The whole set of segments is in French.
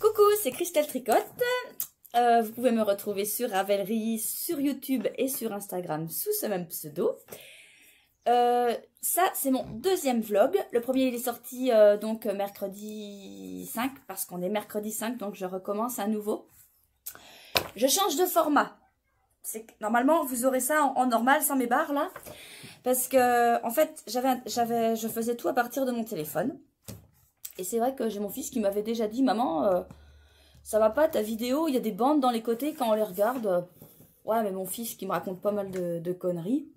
Coucou, c'est Christelle Tricotte. Vous pouvez me retrouver sur Ravelry, sur YouTube et sur Instagram sous ce même pseudo. Ça, c'est mon deuxième vlog. Le premier, il est sorti donc mercredi 5, parce qu'on est mercredi 5, donc je recommence à nouveau. Je change de format. Normalement, vous aurez ça en normal, sans mes barres, là. Parce que, en fait, je faisais tout à partir de mon téléphone. Et c'est vrai que j'ai mon fils qui m'avait déjà dit, maman, ça va pas ta vidéo, il y a des bandes dans les côtés quand on les regarde. Ouais, mais mon fils qui me raconte pas mal de conneries.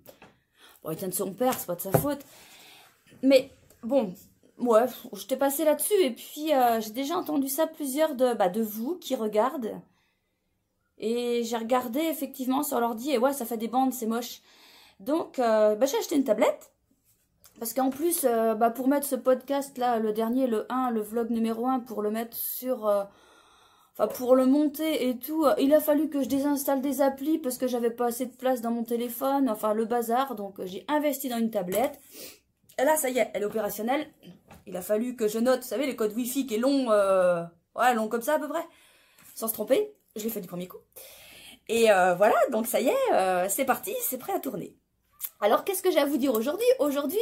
Bon, il tient de son père, c'est pas de sa faute. Mais bon, ouais, je t'ai passé là-dessus. Et puis, j'ai déjà entendu ça plusieurs de vous qui regardent. Et j'ai regardé effectivement sur l'ordi et ouais, ça fait des bandes, c'est moche. Donc, j'ai acheté une tablette. Parce qu'en plus, pour mettre ce podcast-là, le dernier, le 1, le vlog numéro 1, pour le mettre sur... pour le monter et tout, il a fallu que je désinstalle des applis parce que j'avais pas assez de place dans mon téléphone. Enfin, le bazar. Donc, j'ai investi dans une tablette. Et là, ça y est, elle est opérationnelle. Il a fallu que je note, vous savez, les codes Wi-Fi qui est long, long comme ça à peu près. Sans se tromper. Je l'ai fait du premier coup. Et voilà, donc ça y est, c'est parti, c'est prêt à tourner. Alors, qu'est-ce que j'ai à vous dire aujourd'hui? Aujourd'hui,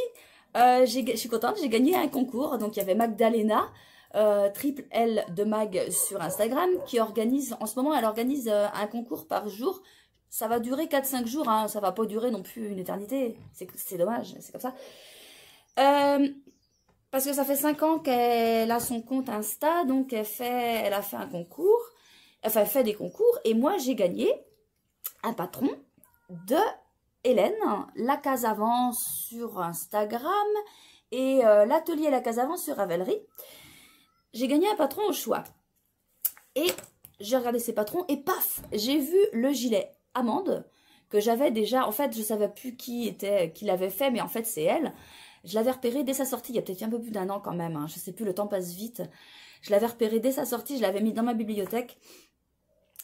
je suis contente, j'ai gagné un concours. Donc, il y avait Magdalena, Triple L de Mag sur Instagram, qui organise, en ce moment, elle organise un concours par jour. Ça va durer 4-5 jours, hein, ça va pas durer non plus une éternité. C'est dommage, c'est comme ça. Parce que ça fait 5 ans qu'elle a son compte Insta, donc elle a fait un concours. Enfin, elle fait des concours. Et moi, j'ai gagné un patron de Hélène, la case avant sur Instagram et l'atelier la case avant sur Ravelry. J'ai gagné un patron au choix. Et j'ai regardé ces patrons et paf, j'ai vu le gilet Amande que j'avais déjà. En fait, je ne savais plus qui l'avait fait, mais en fait, c'est elle. Je l'avais repéré dès sa sortie, il y a peut-être un peu plus d'1 an quand même. Hein, je ne sais plus, le temps passe vite. Je l'avais repéré dès sa sortie, je l'avais mis dans ma bibliothèque.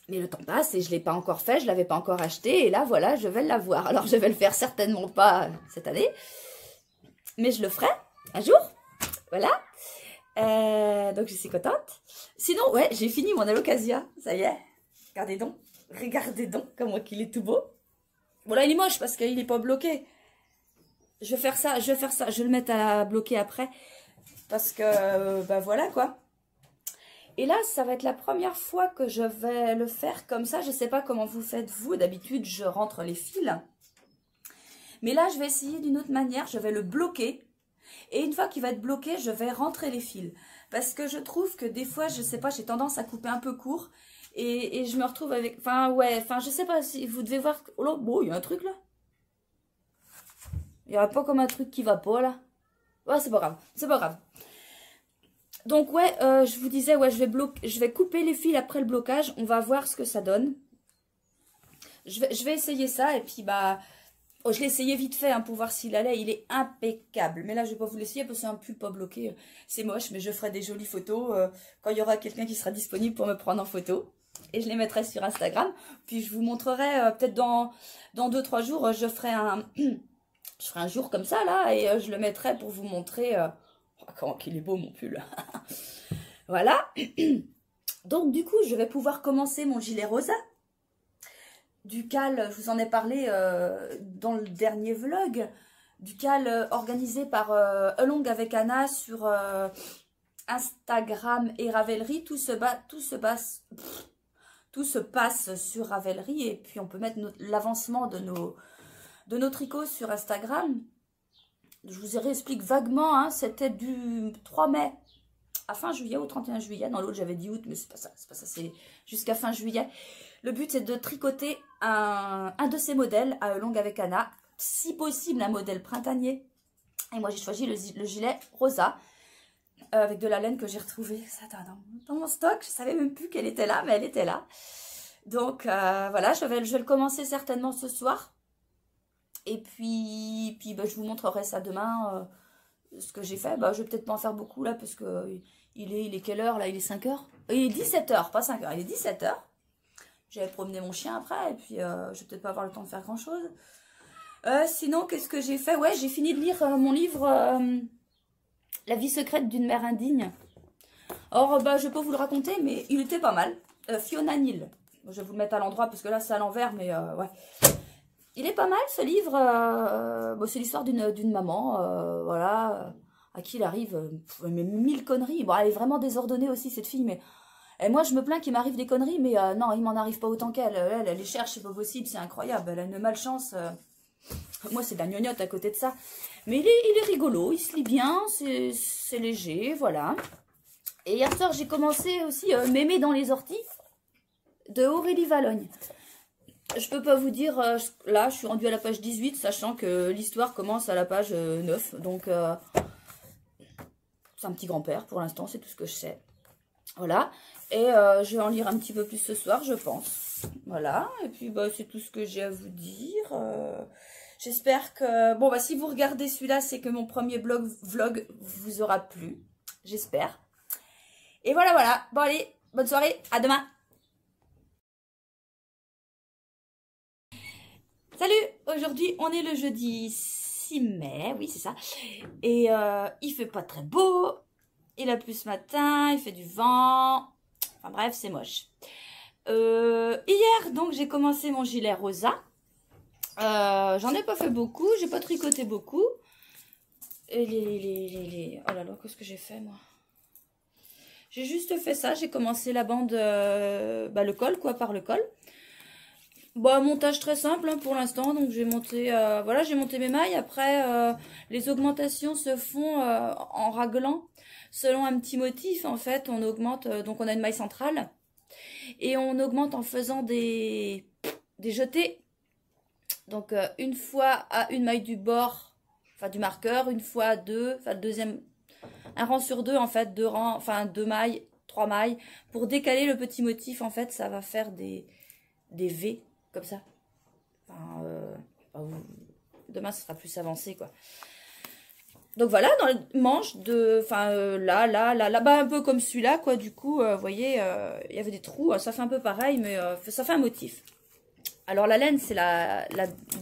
Mais le temps passe et je ne l'ai pas encore fait, je ne l'avais pas encore acheté. Et là, voilà, je vais l'avoir. Alors, je vais le faire certainement pas cette année. Mais je le ferai un jour. Voilà. Donc, je suis contente. Sinon, ouais, j'ai fini mon Alocasia. Ça y est. Regardez donc. Regardez donc comment il est tout beau. Bon, là, il est moche parce qu'il n'est pas bloqué. Je vais faire ça. Je vais le mettre à bloquer après. Parce que, voilà, quoi. Et là, ça va être la première fois que je vais le faire comme ça. Je ne sais pas comment vous faites, vous. D'habitude, je rentre les fils. Mais là, je vais essayer d'une autre manière. Je vais le bloquer. Et une fois qu'il va être bloqué, je vais rentrer les fils. Parce que je trouve que des fois, je ne sais pas, j'ai tendance à couper un peu court. Et je me retrouve avec... je ne sais pas si vous devez voir... Oh là, bon, il y a un truc là. Il n'y aura pas comme un truc qui va pas là. Ouais, c'est pas grave. C'est pas grave. Donc ouais, je vous disais, ouais, je vais couper les fils après le blocage. On va voir ce que ça donne. Je vais essayer ça et puis je l'ai essayé vite fait hein, pour voir s'il allait. Il est impeccable. Mais là, je vais pas vous l'essayer parce que c'est un pull pas bloqué. C'est moche, mais je ferai des jolies photos quand il y aura quelqu'un qui sera disponible pour me prendre en photo. Et je les mettrai sur Instagram. Puis je vous montrerai peut-être dans 2-3 jours, je ferai un jour comme ça là et je le mettrai pour vous montrer. Comment qu'il est beau mon pull. Voilà. Donc du coup, je vais pouvoir commencer mon gilet rosa. Du cal, je vous en ai parlé dans le dernier vlog. Du cal organisé par Along avec Anna sur Instagram et Ravelry. Tout se passe sur Ravelry. Et puis on peut mettre l'avancement de nos tricots sur Instagram. Je vous réexplique vaguement, hein, c'était du 3 mai à fin juillet au 31 juillet. Dans l'autre, j'avais dit août, mais c'est pas ça, c'est jusqu'à fin juillet. Le but, c'est de tricoter un de ces modèles à Along avec Anna, si possible un modèle printanier. Et moi, j'ai choisi le gilet rosa, avec de la laine que j'ai retrouvée dans mon stock. Je savais même plus qu'elle était là, mais elle était là. Donc, voilà, je vais le commencer certainement ce soir. Et puis je vous montrerai ça demain, ce que j'ai fait. Je vais peut-être pas en faire beaucoup là, parce que il est quelle heure là? Il est 5 heures. Il est 17 heures, pas 5 heures, il est 17 heures. J'avais promené mon chien après, et puis je vais peut-être pas avoir le temps de faire grand chose. Sinon, qu'est-ce que j'ai fait? Ouais, j'ai fini de lire mon livre La vie secrète d'une mère indigne. Or, bah, je peux vous le raconter, mais il était pas mal. Fiona Neal. Je vais vous le mettre à l'endroit parce que là, c'est à l'envers, mais ouais. Il est pas mal, ce livre. Bon, c'est l'histoire d'une maman, voilà, à qui il arrive mais 1000 conneries. Bon, elle est vraiment désordonnée aussi, cette fille, mais... Et moi, je me plains qu'il m'arrive des conneries, mais non, il m'en arrive pas autant qu'elle. Elle les cherche, c'est pas possible, c'est incroyable. Elle a une malchance. Moi, c'est de la gnognotte à côté de ça. Mais il est rigolo, il se lit bien, c'est léger, voilà. Et hier soir, j'ai commencé aussi Mémé dans les orties de Aurélie Valogne. Je peux pas vous dire, là, je suis rendue à la page 18, sachant que l'histoire commence à la page 9. Donc, c'est un petit grand-père, pour l'instant, c'est tout ce que je sais. Voilà. Et je vais en lire un petit peu plus ce soir, je pense. Voilà. Et puis, bah, c'est tout ce que j'ai à vous dire. J'espère que... Bon, bah, si vous regardez celui-là, c'est que mon premier vlog vous aura plu. J'espère. Et voilà, voilà. Bon, allez, bonne soirée. À demain. Salut. Aujourd'hui, on est le jeudi 6 mai. Oui, c'est ça. Et il fait pas très beau. Il a plu ce matin. Il fait du vent. Enfin bref, c'est moche. Hier, donc, j'ai commencé mon gilet rosa. J'en ai pas fait beaucoup. J'ai pas tricoté beaucoup. Et Oh là là, qu'est-ce que j'ai fait, moi? J'ai juste fait ça. J'ai commencé la bande, le col, quoi, par le col. Bon, montage très simple hein, pour l'instant. Donc, j'ai monté, voilà, j'ai monté mes mailles. Après, les augmentations se font en raglant. Selon un petit motif, en fait, on augmente. Donc, on a une maille centrale. Et on augmente en faisant des jetés. Donc, une fois à une maille du bord, enfin du marqueur, une fois à deux, enfin deuxième, un rang sur deux, en fait, deux rangs, enfin 2 mailles, 3 mailles. Pour décaler le petit motif, en fait, ça va faire des V, comme ça. Enfin, demain, ce sera plus avancé, quoi. Donc voilà, dans les manches de, enfin là-bas, un peu comme celui-là, quoi. Du coup, vous voyez, il y avait des trous. Ça fait un peu pareil, mais ça fait un motif. Alors la laine, c'est la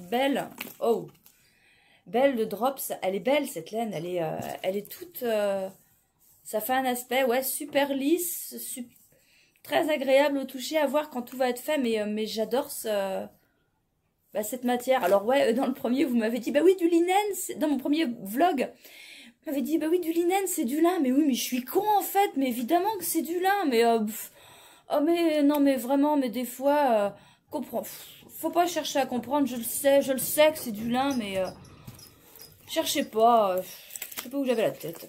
belle, oh, belle de Drops. Elle est belle cette laine, elle est toute, ça fait un aspect, ouais, super lisse, très agréable au toucher, à voir quand tout va être fait. Mais j'adore cette matière. Alors ouais, dans le premier, vous m'avez dit, bah oui, du linen, dans mon premier vlog, vous m'avez dit, bah oui, du linen, c'est du lin. Mais oui, mais je suis con en fait, mais évidemment que c'est du lin. Mais, oh mais non, mais vraiment, mais des fois, comprends, faut pas chercher à comprendre, je le sais que c'est du lin, mais cherchez pas, je sais pas où j'avais la tête.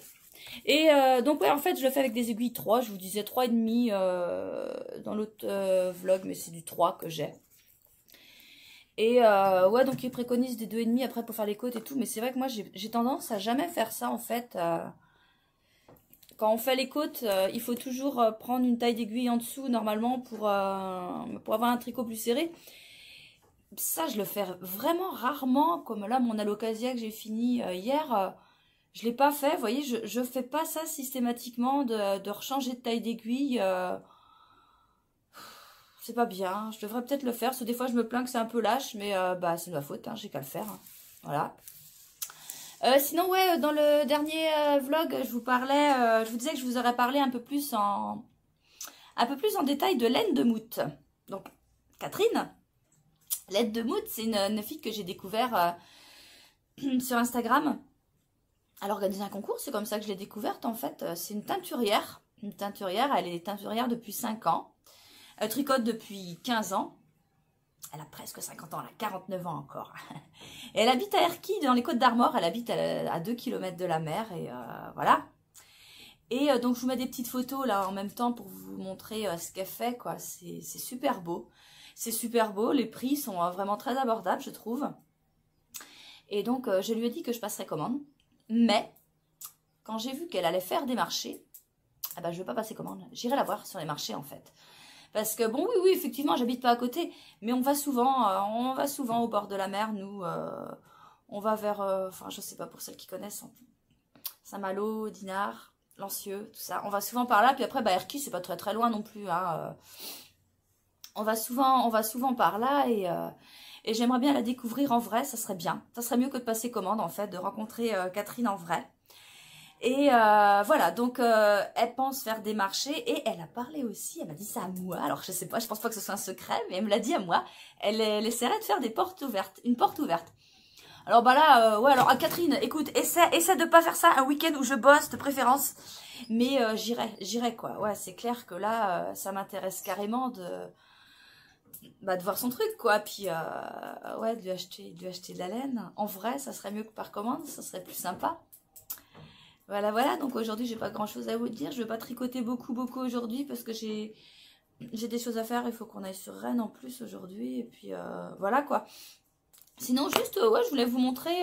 Et donc ouais, en fait, je le fais avec des aiguilles 3, je vous disais 3,5 dans l'autre vlog, mais c'est du 3 que j'ai. Et ouais, donc ils préconisent des 2,5 après pour faire les côtes et tout, mais c'est vrai que moi j'ai tendance à jamais faire ça en fait. Quand on fait les côtes, il faut toujours prendre une taille d'aiguille en dessous normalement pour avoir un tricot plus serré. Ça, je le fais vraiment rarement, comme là mon alocasia que j'ai fini hier, je l'ai pas fait. Vous voyez, je fais pas ça systématiquement de rechanger de taille d'aiguille. C'est pas bien, je devrais peut-être le faire, parce que des fois je me plains que c'est un peu lâche, mais bah c'est de ma faute, hein, j'ai qu'à le faire. Hein. Voilà. Sinon, ouais, dans le dernier vlog, je vous parlais, je vous disais que je vous aurais parlé un peu plus en détail de laine de Mout. Donc, Catherine, laine de Mout, c'est une fille que j'ai découvert sur Instagram. Elle organise un concours, c'est comme ça que je l'ai découverte en fait. C'est une teinturière. Une teinturière, elle est teinturière depuis 5 ans. Elle tricote depuis 15 ans. Elle a presque 50 ans, elle a 49 ans encore. Et elle habite à Erquy, dans les Côtes d'Armor. Elle habite à 2 km de la mer. Et voilà. Et donc, je vous mets des petites photos là en même temps pour vous montrer ce qu'elle fait, quoi. C'est super beau. C'est super beau. Les prix sont vraiment très abordables, je trouve. Et donc, je lui ai dit que je passerais commande. Mais, quand j'ai vu qu'elle allait faire des marchés, eh ben, je ne vais pas passer commande. J'irai la voir sur les marchés, en fait. Parce que, bon, oui, effectivement, j'habite pas à côté. Mais on va souvent au bord de la mer, nous. On va vers, enfin, je sais pas pour celles qui connaissent, Saint-Malo, Dinard, Lancieux, tout ça. On va souvent par là. Puis après, Erquy, c'est pas très très loin non plus. Hein. On va souvent par là et j'aimerais bien la découvrir en vrai. Ça serait bien. Ça serait mieux que de passer commande, en fait, de rencontrer Catherine en vrai. Et voilà, donc elle pense faire des marchés et elle a parlé aussi, elle m'a dit ça à moi. Alors je sais pas, je pense pas que ce soit un secret, mais elle me l'a dit à moi. Elle essaierait de faire des portes ouvertes, une porte ouverte. Alors bah là, ouais, alors Catherine, écoute, essaie de pas faire ça un week-end où je bosse de préférence. Mais j'irai quoi. Ouais, c'est clair que là, ça m'intéresse carrément de voir son truc quoi. Puis ouais, de lui acheter de la laine. En vrai, ça serait mieux que par commande, ça serait plus sympa. Voilà, voilà. Donc aujourd'hui, j'ai pas grand chose à vous dire. Je vais pas tricoter beaucoup aujourd'hui parce que j'ai des choses à faire. Il faut qu'on aille sur Rennes en plus aujourd'hui. Et puis voilà quoi. Sinon, juste, ouais, je voulais vous montrer,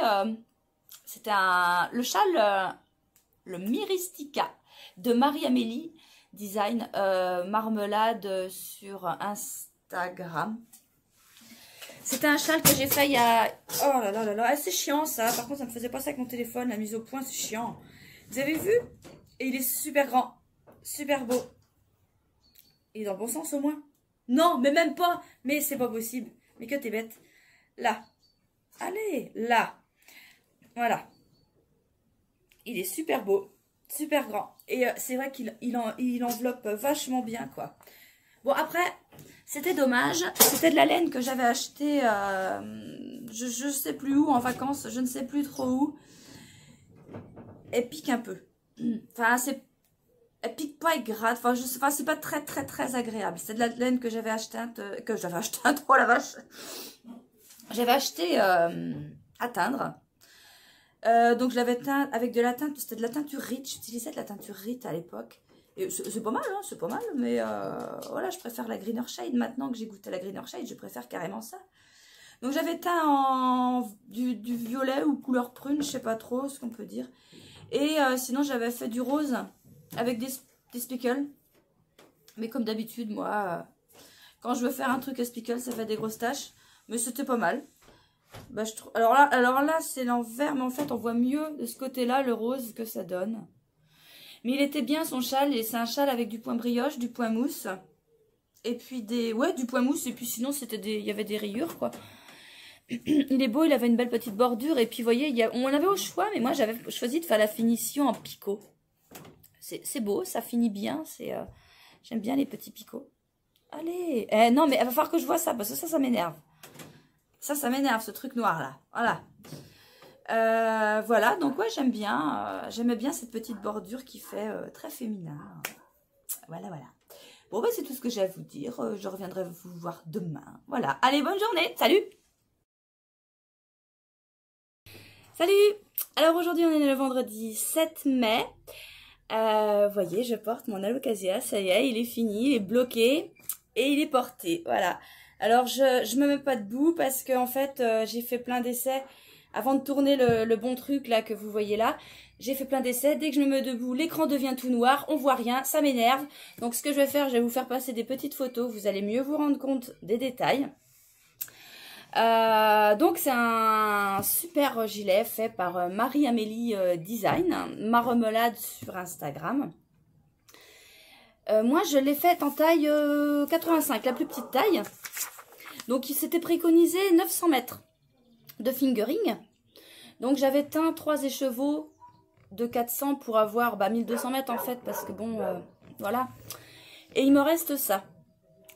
c'était le châle, le Myristica de Marie-Amélie Design Marmelade sur Instagram. C'était un châle que j'ai fait il y a... Oh là là là là, c'est chiant ça. Par contre, ça me faisait pas ça avec mon téléphone, la mise au point, c'est chiant. Vous avez vu? Et il est super grand, super beau. Il est dans le bon sens au moins? Non, mais même pas. Mais c'est pas possible. Mais que t'es bête. Là. Allez, là. Voilà. Il est super beau, super grand. Et c'est vrai qu'il enveloppe vachement bien, quoi. Bon, après, c'était dommage. C'était de la laine que j'avais achetée, je sais plus où, en vacances, je ne sais plus trop où. Elle pique un peu. Enfin, elle pique pas et gratte. Enfin, c'est pas très agréable. C'est de la laine que j'avais achetée, oh la vache. J'avais acheté à teindre. Donc je l'avais teint avec de la teinte, c'était de la teinture Rit. J'utilisais de la teinture Rit à l'époque. Et c'est pas mal, hein, c'est pas mal. Mais voilà, je préfère la Greener Shade. Maintenant que j'ai goûté à la Greener Shade, je préfère carrément ça. Donc j'avais teint en du violet ou couleur prune, je sais pas trop ce qu'on peut dire. Et sinon j'avais fait du rose avec des speckles. Mais comme d'habitude, moi, quand je veux faire un truc à speckles, ça fait des grosses taches. Mais c'était pas mal. Bah, je trouve... Alors là c'est l'envers, mais en fait, on voit mieux de ce côté-là le rose que ça donne. Mais il était bien son châle, et c'est un châle avec du point brioche, du point mousse. Et puis du point mousse, et puis sinon, il y avait des rayures, quoi. Il est beau, il avait une belle petite bordure, et puis vous voyez, on avait au choix, mais moi j'avais choisi de faire la finition en picot. C'est beau, ça finit bien, j'aime bien les petits picots. Allez, non, mais il va falloir que je vois ça, parce que ça m'énerve. Ça m'énerve, ce truc noir là. Voilà. Voilà, donc ouais, j'aimais bien cette petite bordure qui fait très féminin. Voilà. Bon, bah, c'est tout ce que j'ai à vous dire. Je reviendrai vous voir demain. Voilà. Allez, bonne journée. Salut! Salut! Alors aujourd'hui, on est le vendredi 7 mai. Vous voyez, je porte mon alocasia. Ça y est, il est fini, il est bloqué et il est porté. Voilà. Alors, je me mets pas debout parce que en fait, j'ai fait plein d'essais avant de tourner le bon truc là que vous voyez là. J'ai fait plein d'essais. Dès que je me mets debout, l'écran devient tout noir. On voit rien. Ça m'énerve. Donc, ce que je vais faire, je vais vous faire passer des petites photos. Vous allez mieux vous rendre compte des détails. Donc, c'est un super gilet fait par Marie-Amélie Design. Marmelade sur Instagram. Moi, je l'ai fait en taille 85, la plus petite taille. Donc, il s'était préconisé 900 mètres de fingering. Donc, j'avais teint 3 écheveaux de 400 pour avoir 1200 mètres en fait. Parce que bon, voilà. Et il me reste ça.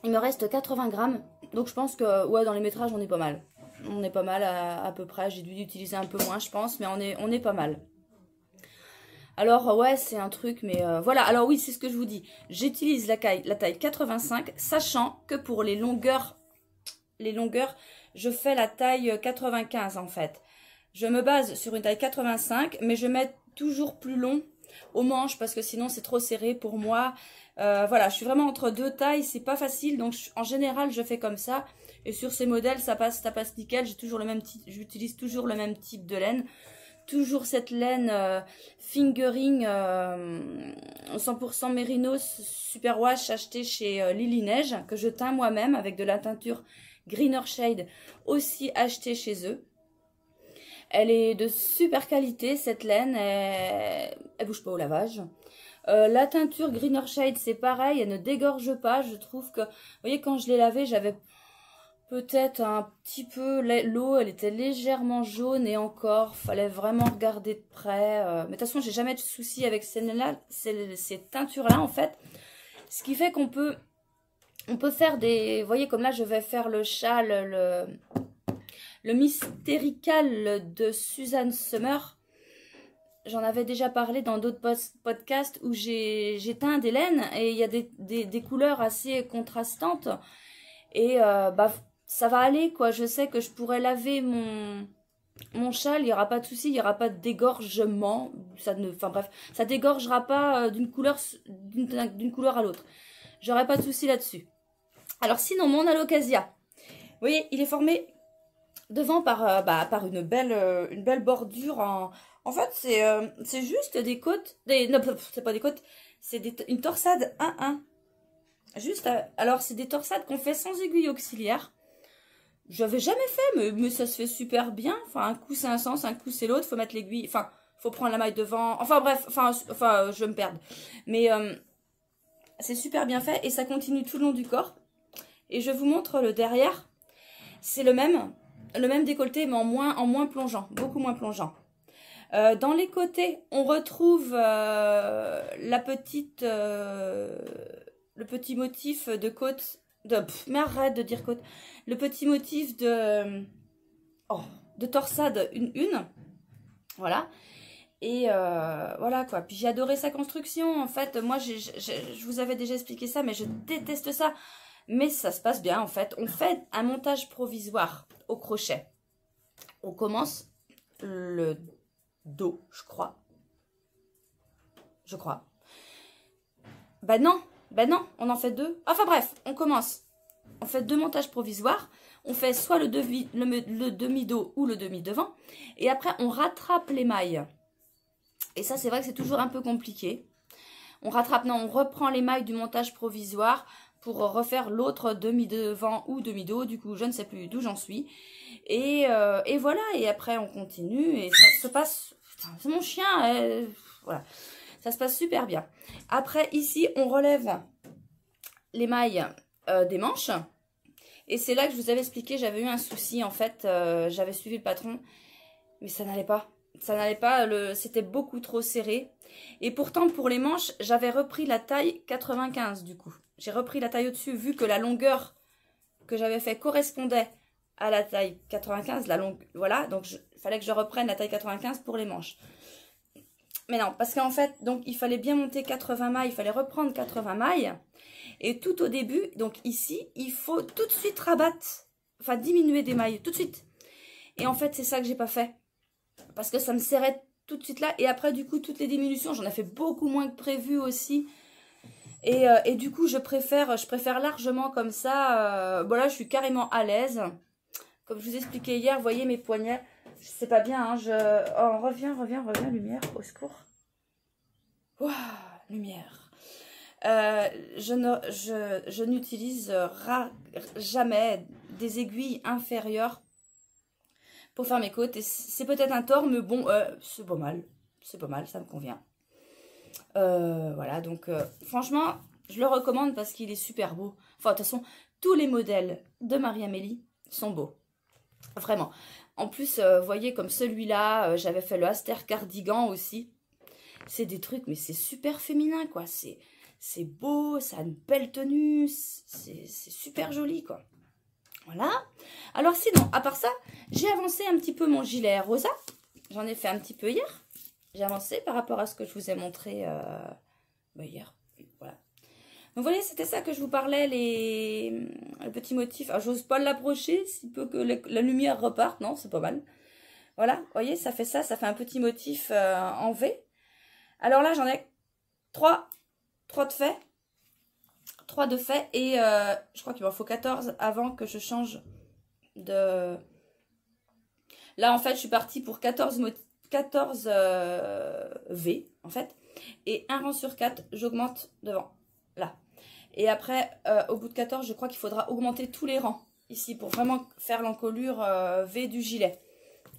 Il me reste 80 grammes. Donc, je pense que, ouais, dans les métrages, on est pas mal. On est pas mal à peu près. J'ai dû l'utiliser un peu moins, je pense. Mais on est pas mal. Alors, ouais, c'est un truc, mais voilà. Alors oui, c'est ce que je vous dis. J'utilise la taille 85, sachant que pour les longueurs, je fais la taille 95 en fait. Je me base sur une taille 85, mais je mets toujours plus long aux manches parce que sinon c'est trop serré pour moi. Voilà, je suis vraiment entre deux tailles, c'est pas facile. Donc en général, je fais comme ça. Et sur ces modèles, ça passe nickel. J'utilise toujours le même type de laine. Toujours cette laine fingering 100% mérinos superwash achetée chez Lily Neige, que je teins moi-même avec de la teinture Greener Shade, aussi achetée chez eux. Elle est de super qualité, cette laine, elle bouge pas au lavage. La teinture Greener Shade, c'est pareil, elle ne dégorge pas. Je trouve que, vous voyez, quand je l'ai lavée, j'avais peut-être un petit peu, l'eau, elle était légèrement jaune et encore, fallait vraiment regarder de près. Mais de toute façon, j'ai jamais de soucis avec ces teintures-là, en fait. Ce qui fait on peut faire des... Vous voyez, comme là, je vais faire le châle, le Mystérical de Suzanne Sommer. J'en avais déjà parlé dans d'autres podcasts où j'ai teint des laines et il y a des couleurs assez contrastantes. Et bah, ça va aller, quoi. Je sais que je pourrais laver mon châle, il n'y aura pas de souci, il n'y aura pas de dégorgement. Enfin bref, ça dégorgera pas d'une couleur à l'autre. J'aurai pas de souci là-dessus. Alors sinon, mon alocasia, vous voyez, il est formé devant par une belle bordure en fait, c'est juste des côtes, non, c'est pas des côtes, c'est une torsade 1-1. Juste, alors c'est des torsades qu'on fait sans aiguille auxiliaire. J'avais jamais fait, mais ça se fait super bien. Enfin, un coup c'est un sens, un coup c'est l'autre. Faut mettre l'aiguille, enfin, faut prendre la maille devant. Enfin bref, je vais me perdre. Mais c'est super bien fait et ça continue tout le long du corps. Et je vous montre le derrière. C'est le même décolleté, mais en moins plongeant, beaucoup moins plongeant. Dans les côtés, on retrouve le petit motif de côte. Mais arrête de dire côte. Le petit motif de torsade une. Voilà. Et voilà quoi. Puis j'ai adoré sa construction. En fait, moi, je vous avais déjà expliqué ça, mais je déteste ça. Mais ça se passe bien en fait. On fait un montage provisoire au crochet. On commence le dos, je crois. Ben non, on en fait deux. Enfin bref, on commence. On fait deux montages provisoires. On fait soit le demi-dos ou le demi-devant. Et après, on rattrape les mailles. Et ça, c'est vrai que c'est toujours un peu compliqué. On reprend les mailles du montage provisoire pour refaire l'autre demi-devant ou demi-dos. Du coup, je ne sais plus d'où j'en suis. Et voilà, et après, on continue. Et ça se passe... C'est mon chien, voilà. Ça se passe super bien. Après, ici, on relève les mailles des manches. Et c'est là que je vous avais expliqué, j'avais eu un souci, en fait. J'avais suivi le patron, mais ça n'allait pas. Ça n'allait pas, c'était beaucoup trop serré. Et pourtant, pour les manches, j'avais repris la taille 95, du coup. J'ai repris la taille au-dessus, vu que la longueur que j'avais fait correspondait à la taille 95, voilà. Donc, il fallait que je reprenne la taille 95 pour les manches. Mais non, parce qu'en fait, donc il fallait bien monter 80 mailles, il fallait reprendre 80 mailles. Et tout au début, donc ici, il faut tout de suite rabattre, enfin diminuer des mailles, tout de suite. Et en fait, c'est ça que j'ai pas fait. Parce que ça me serrait tout de suite là. Et après, du coup, toutes les diminutions, j'en ai fait beaucoup moins que prévu aussi. Et du coup, je préfère largement comme ça. Voilà, je suis carrément à l'aise. Comme je vous expliquais hier, vous voyez mes poignets. Je sais pas bien, hein, Oh, reviens, lumière, au secours. Ouah, lumière. Je n'utilise jamais des aiguilles inférieures pour faire mes côtes. Et c'est peut-être un tort, mais bon, c'est pas mal. C'est pas mal, ça me convient. Voilà, donc franchement, je le recommande parce qu'il est super beau. Enfin, de toute façon, tous les modèles de Marie-Amélie sont beaux. Vraiment. En plus, vous voyez, comme celui-là, j'avais fait le Aster Cardigan aussi. C'est des trucs, mais c'est super féminin, quoi. C'est beau, ça a une belle tenue, c'est super joli, quoi. Voilà. Alors sinon, à part ça, j'ai avancé un petit peu mon gilet rosa. J'en ai fait un petit peu hier. J'ai avancé par rapport à ce que je vous ai montré hier. Voilà. Donc vous voyez, c'était ça que je vous parlais, le petit motif. Alors, j'ose pas l'approcher, si peu que la lumière reparte. Non, c'est pas mal. Voilà, vous voyez, ça fait ça. Ça fait un petit motif en V. Alors là, j'en ai 3 de fait. 3 de fait. Et je crois qu'il m'en faut 14 avant que je change de... Là, en fait, je suis partie pour 14 V, en fait. Et un rang sur 4, j'augmente devant. Là. Et après, au bout de 14, je crois qu'il faudra augmenter tous les rangs. Ici, pour vraiment faire l'encolure V du gilet.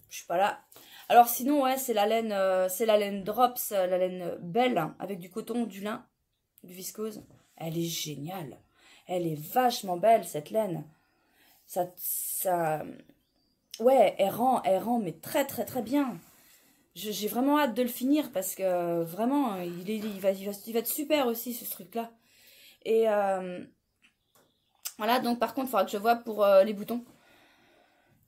Je suis pas là. Alors sinon, ouais, c'est la laine Drops, la laine belle, hein, avec du coton, du lin, du viscose. Elle est géniale. Elle est vachement belle, cette laine. Ouais, elle rend, mais très très très bien. J'ai vraiment hâte de le finir parce que vraiment, il va être super aussi ce truc-là. Et voilà, donc par contre, il faudra que je vois pour les boutons.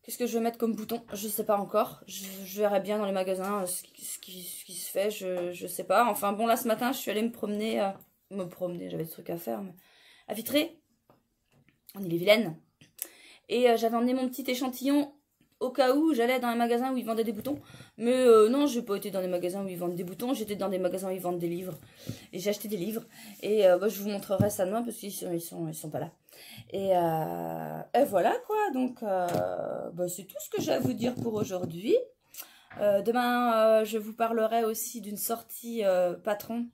Qu'est-ce que je vais mettre comme bouton? Je sais pas encore. Je verrai bien dans les magasins ce qui se fait. Je sais pas. Enfin bon, là ce matin, je suis allée me promener. J'avais des trucs à faire. Mais... à Vitré, en Ille-et-Vilaine. Et j'avais emmené mon petit échantillon au cas où j'allais dans un magasin où ils vendaient des boutons. Mais non, j'ai pas été dans des magasins où ils vendent des boutons. J'étais dans des magasins où ils vendent des livres. Et j'ai acheté des livres. Et bah, je vous montrerai ça demain parce qu'ils sont pas là. Et voilà quoi. Donc bah, c'est tout ce que j'ai à vous dire pour aujourd'hui. Demain, je vous parlerai aussi d'une sortie patron.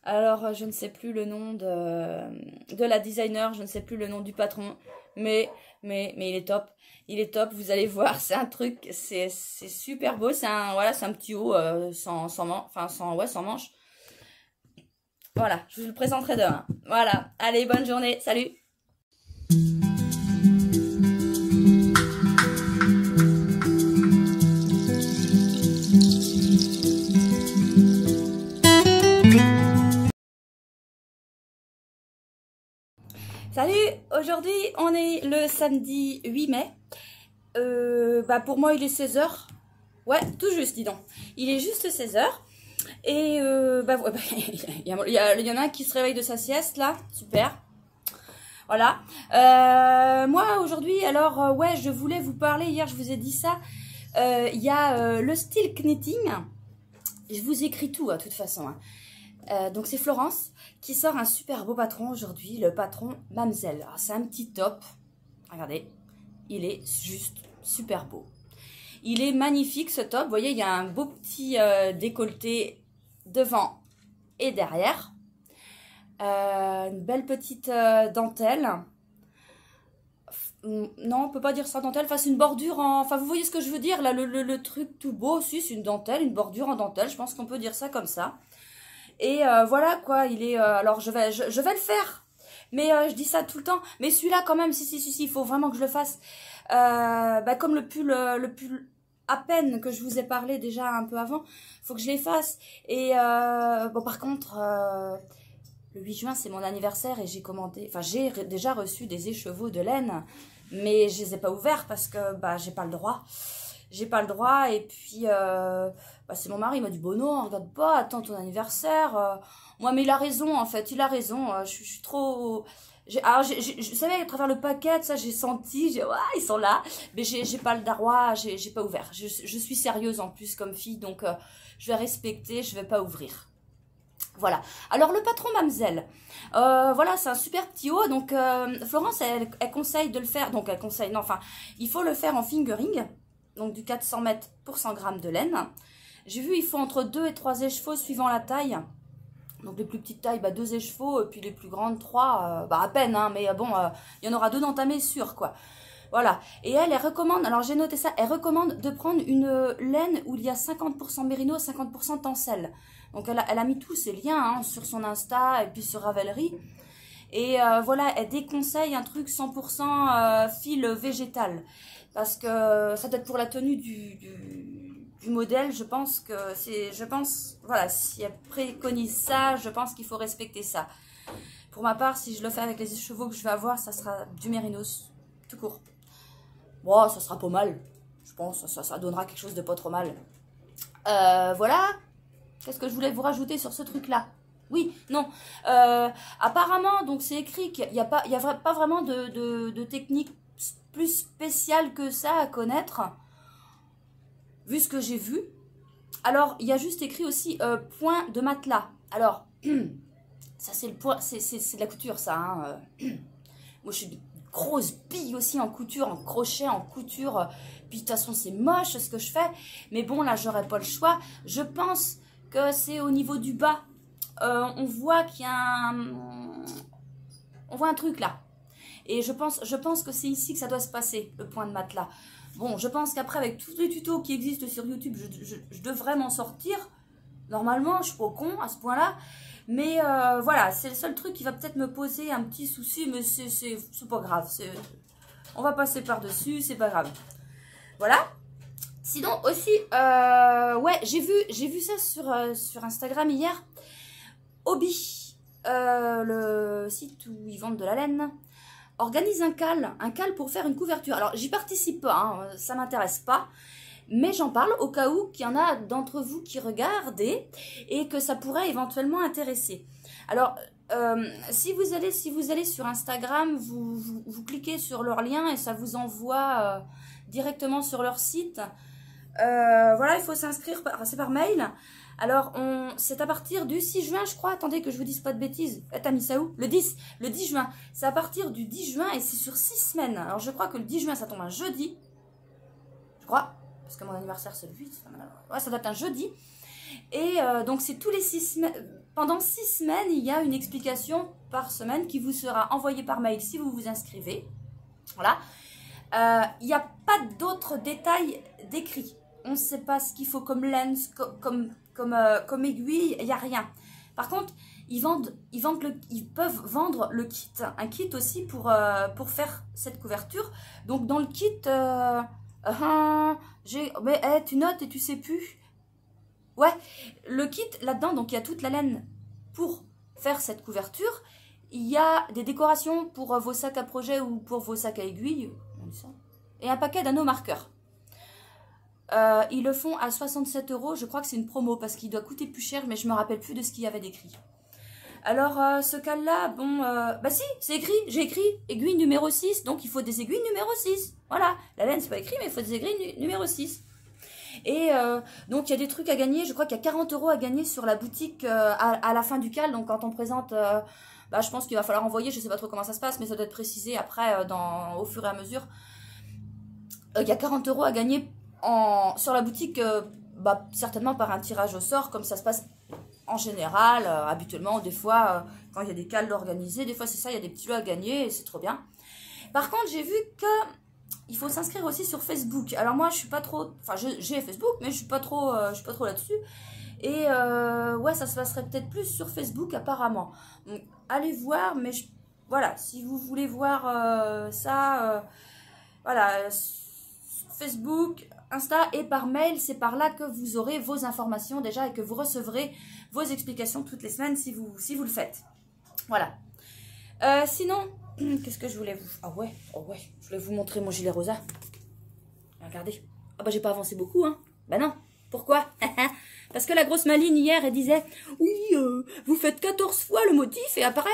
Alors, je ne sais plus le nom de la designer, je ne sais plus le nom du patron, mais il est top. Il est top, vous allez voir, c'est un truc, c'est super beau. C'est un petit haut sans manche. Voilà, je vous le présenterai demain. Voilà, allez, bonne journée, salut! Salut, aujourd'hui on est le samedi 8 mai. Bah pour moi il est 16h. Ouais, tout juste, dis donc. Il est juste 16h. Et bah, ouais, bah il y en a un qui se réveille de sa sieste là, super. Voilà. Moi aujourd'hui, alors ouais, je voulais vous parler, hier je vous ai dit ça. Il y a le style knitting. Je vous écris tout, de toute façon. Hein. Donc c'est Florence qui sort un super beau patron aujourd'hui, le patron Mamselle. C'est un petit top, regardez, il est juste super beau. Il est magnifique ce top, vous voyez il y a un beau petit décolleté devant et derrière. Une belle petite dentelle. Non, on peut pas dire ça dentelle, enfin c'est une bordure en... Enfin vous voyez ce que je veux dire, là le truc tout beau aussi, c'est une dentelle, une bordure en dentelle, je pense qu'on peut dire ça comme ça. Et voilà quoi, il est... alors je vais le faire. Mais je dis ça tout le temps. Mais celui-là quand même, si, il faut vraiment que je le fasse. Bah, comme le pull à peine que je vous ai parlé déjà un peu avant, faut que je les fasse. Et bon par contre, le 8 juin c'est mon anniversaire et j'ai commandé... Enfin j'ai déjà reçu des écheveaux de laine. Mais je les ai pas ouverts parce que bah, j'ai pas le droit. J'ai pas le droit et puis bah, c'est mon mari, il m'a dit bon non, regarde pas, attends ton anniversaire. Moi mais il a raison en fait, il a raison. Je suis trop... Alors je savais à travers le paquet, ça j'ai senti, ouais, ils sont là, mais j'ai pas le droit, j'ai pas ouvert. Je suis sérieuse en plus comme fille, donc je vais respecter, je vais pas ouvrir. Voilà. Alors le patron Mamselle, voilà, c'est un super petit haut. Donc Florence, elle conseille de le faire. Donc elle conseille, non, enfin, il faut le faire en fingering. Donc du 400 mètres pour 100 grammes de laine. J'ai vu, il faut entre 2 et 3 écheveaux suivant la taille. Donc les plus petites tailles, bah, 2 écheveaux. Et puis les plus grandes, 3, bah à peine, hein, mais bon, il y en aura 2 d'entamés sûr, quoi. Voilà. Et elle recommande, alors j'ai noté ça, elle recommande de prendre une laine où il y a 50% mérino, 50% tencel. Donc elle a mis tous ces liens hein, sur son Insta et puis sur Ravelry. Et voilà, elle déconseille un truc 100% fil végétal. Parce que ça doit être pour la tenue du modèle, je pense que c'est... voilà, si elle préconise ça, je pense qu'il faut respecter ça. Pour ma part, si je le fais avec les écheveaux que je vais avoir, ça sera du mérinos, tout court. Bon, ça sera pas mal. Je pense ça donnera quelque chose de pas trop mal. Voilà. Qu'est-ce que je voulais vous rajouter sur ce truc-là? Oui, non. Apparemment, donc c'est écrit qu'il n'y a pas vraiment de technique plus spéciale que ça à connaître, vu ce que j'ai vu. Alors, il y a juste écrit aussi point de matelas. Alors, ça c'est le point, c'est de la couture, ça. Hein. Moi, je suis une grosse bille aussi en couture, en crochet, en couture. Puis de toute façon, c'est moche ce que je fais. Mais bon, là, j'aurais pas le choix. Je pense que c'est au niveau du bas. On voit qu'il y a on voit un truc là. Et je pense que c'est ici que ça doit se passer, le point de matelas. Bon, je pense qu'après, avec tous les tutos qui existent sur YouTube, je devrais m'en sortir. Normalement, je suis pas con à ce point-là. Mais voilà, c'est le seul truc qui va peut-être me poser un petit souci, mais c'est pas grave. On va passer par-dessus, c'est pas grave. Voilà. Sinon aussi, ouais, j'ai vu ça sur Instagram hier. Hobby, le site où ils vendent de la laine, organise un cal pour faire une couverture. Alors, j'y participe pas, hein, ça m'intéresse pas. Mais j'en parle au cas où qu'il y en a d'entre vous qui regardent et que ça pourrait éventuellement intéresser. Alors, si vous allez sur Instagram, vous cliquez sur leur lien et ça vous envoie directement sur leur site. Voilà, il faut s'inscrire, c'est par mail. Alors, c'est à partir du 6 juin, je crois. Attendez que je vous dise pas de bêtises. T'as mis ça où? Le 10 juin. C'est à partir du 10 juin et c'est sur 6 semaines. Alors, je crois que le 10 juin, ça tombe un jeudi. Je crois. Parce que mon anniversaire, c'est le 8. Ouais, ça doit être un jeudi. Et donc, c'est tous les 6 semaines. Pendant 6 semaines, il y a une explication par semaine qui vous sera envoyée par mail si vous vous inscrivez. Voilà. Il n'y a pas d'autres détails décrits. On ne sait pas ce qu'il faut comme lens, comme aiguille, il n'y a rien. Par contre, ils peuvent vendre le kit. Un kit aussi pour faire cette couverture. Donc, dans le kit... mais tu notes et tu sais plus. Ouais, le kit là-dedans, donc il y a toute la laine pour faire cette couverture. Il y a des décorations pour vos sacs à projet ou pour vos sacs à aiguilles. Et un paquet d'anneaux marqueurs. Ils le font à 67 €. Je crois que c'est une promo parce qu'il doit coûter plus cher, mais je me rappelle plus de ce qu'il y avait décrit. Alors, ce cal-là, bon, bah si, c'est écrit, j'ai écrit aiguille numéro 6, donc il faut des aiguilles numéro 6. Voilà, la laine, c'est pas écrit, mais il faut des aiguilles numéro 6. Et donc, il y a des trucs à gagner, je crois qu'il y a 40 € à gagner sur la boutique à la fin du cal, donc quand on présente, bah, je pense qu'il va falloir envoyer, je sais pas trop comment ça se passe, mais ça doit être précisé après, au fur et à mesure. Il y a 40 € à gagner sur la boutique, bah, certainement par un tirage au sort, comme ça se passe en général, habituellement, des fois, quand il y a des cals organisés, des fois c'est ça, il y a des petits lots à gagner, et c'est trop bien. Par contre, j'ai vu que il faut s'inscrire aussi sur Facebook. Alors moi, je suis pas trop, enfin, j'ai Facebook, mais je suis pas trop là-dessus. Et ouais, ça se passerait peut-être plus sur Facebook apparemment. Donc, allez voir, mais voilà, si vous voulez voir ça, voilà, Facebook, Insta et par mail, c'est par là que vous aurez vos informations déjà et que vous recevrez vos explications toutes les semaines si vous le faites. Voilà. Sinon, qu'est-ce que je voulais vous... Ah ouais, oh ouais, je voulais vous montrer mon gilet rosa. Regardez. Ah bah j'ai pas avancé beaucoup, hein. Bah non. Pourquoi? Parce que la grosse maline hier, elle disait « Oui, vous faites 14 fois le motif et après,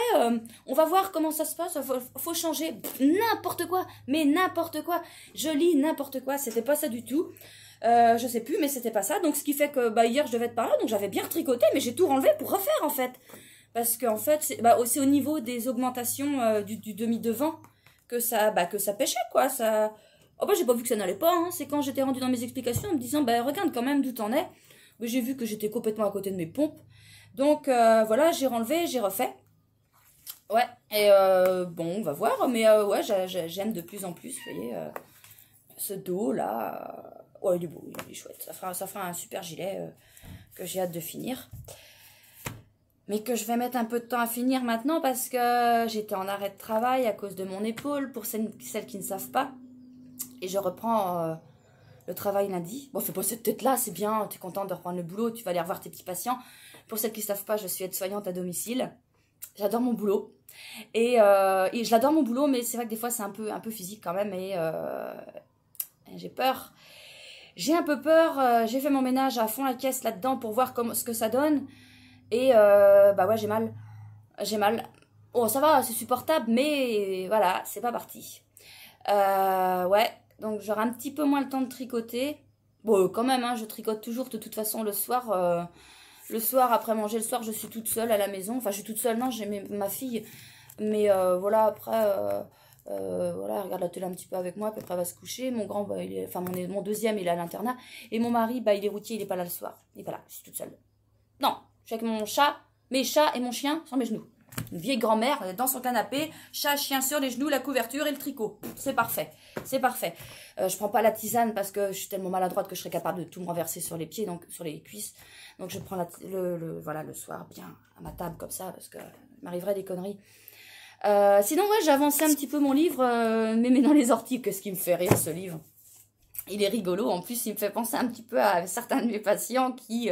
on va voir comment ça se passe, faut changer. » N'importe quoi, mais n'importe quoi. Je lis n'importe quoi, c'était pas ça du tout. Je sais plus, mais c'était pas ça. Donc, ce qui fait que bah, hier, je devais être par là, donc j'avais bien tricoté, mais j'ai tout renlevé pour refaire, en fait. Parce qu'en fait, c'est au niveau des augmentations du demi-devant que ça pêchait, quoi. Ça... Oh bah, j'ai pas vu que ça n'allait pas, hein. C'est quand j'étais rendue dans mes explications en me disant « Bah, regarde quand même d'où t'en es. » J'ai vu que j'étais complètement à côté de mes pompes. Donc, voilà, j'ai renlevé, j'ai refait. Ouais, et bon, on va voir. Mais ouais, j'aime de plus en plus, vous voyez, ce dos-là. Ouais, il est beau, il est chouette. Ça fera un super gilet que j'ai hâte de finir. Mais que je vais mettre un peu de temps à finir maintenant parce que j'étais en arrêt de travail à cause de mon épaule, pour celles qui ne savent pas. Et je reprends... le travail lundi. Bon, fais pas cette tête-là, c'est bien, tu es contente de reprendre le boulot, tu vas aller revoir tes petits patients. Pour celles qui ne savent pas, je suis aide-soignante à domicile. J'adore mon boulot. Et je l'adore mon boulot, mais c'est vrai que des fois, c'est un peu physique quand même. Et j'ai peur. J'ai un peu peur. J'ai fait mon ménage à fond la caisse là-dedans pour voir ce que ça donne. Et bah ouais, j'ai mal. J'ai mal. Oh, ça va, c'est supportable, mais voilà, c'est pas parti. Ouais. Donc, j'aurai un petit peu moins le temps de tricoter. Bon, quand même, hein, je tricote toujours de toute façon le soir. Le soir, après manger le soir, je suis toute seule à la maison. Enfin, je suis toute seule, non, j'ai ma fille. Mais voilà, après, voilà, elle regarde la télé un petit peu avec moi, puis après, elle va se coucher. Mon grand, bah, mon deuxième, il est à l'internat. Et mon mari, bah, il est routier, il n'est pas là le soir. Il n'est pas là, je suis toute seule. Non, je suis avec mon chat, mes chats et mon chien sur mes genoux. Une vieille grand-mère dans son canapé, chat, chien sur les genoux, la couverture et le tricot. C'est parfait, c'est parfait. Je prends pas la tisane parce que je suis tellement maladroite que je serais capable de tout me renverser sur les pieds, donc sur les cuisses. Donc je prends voilà, le soir bien à ma table comme ça parce que m'arriverait des conneries. Sinon, ouais, j'ai avancé un petit peu mon livre, Mémé dans les orties. Qu'est-ce qui me fait rire, ce livre? Il est rigolo. En plus, il me fait penser un petit peu à certains de mes patients qui...